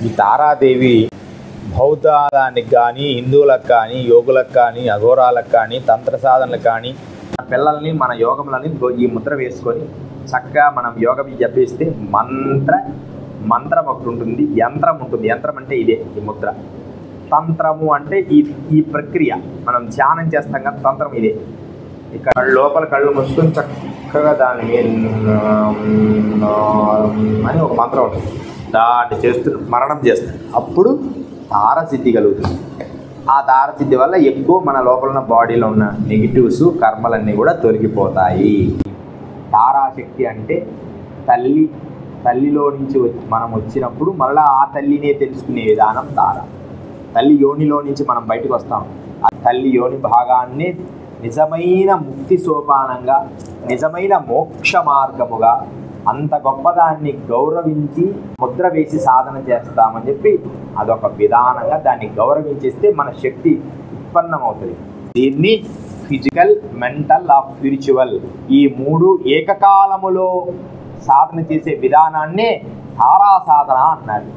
ఈ తారాదేవి బౌద్ధానికి కానీ హిందువులకు కానీ యోగులకు కానీ అఘోరాలకు కానీ తంత్ర సాధనలకు కానీ పిల్లల్ని మన యోగములని ఈ ముద్ర వేసుకొని చక్కగా మనం యోగం జపిస్తే మంత్రం ఒకటి ఉంటుంది, యంత్రం ఉంటుంది. యంత్రం అంటే ఇదే ఈ ముద్ర. తంత్రము అంటే ఈ ప్రక్రియ మనం ధ్యానం చేస్తాం కదా, తంత్రం ఇదే. ఇక్కడ లోపల కళ్ళు మూసుకొని చక్కగా దాని అని ఒక మంత్రం ఉంటుంది, దాన్ని మరణం చేస్తాం. అప్పుడు తారసిద్ధి కలుగుతుంది. ఆ తారసిద్ధి వల్ల ఎక్కువ మన లోపల ఉన్న బాడీలో ఉన్న నెగిటివ్స్ కర్మలన్నీ కూడా తొలగిపోతాయి. తారాశక్తి అంటే తల్లిలో నుంచి మనం వచ్చినప్పుడు మళ్ళీ ఆ తల్లినే తెలుసుకునే విధానం తార. తల్లి యోనిలో నుంచి మనం బయటకు వస్తాం. ఆ తల్లి యోని భాగాన్ని నిజమైన ముక్తి సోపానంగా, నిజమైన మోక్ష మార్గముగా, అంత గొప్పదాన్ని గౌరవించి ముద్ర వేసి సాధన చేస్తామని చెప్పి అదొక విధానంగా దాన్ని గౌరవించేస్తే మన శక్తి ఉత్పన్నమవుతుంది. దీన్ని ఫిజికల్, మెంటల్, స్పిరిచువల్ ఈ మూడు ఏకకాలములో సాధన చేసే విధానాన్నే తారా సాధన అన్నారు.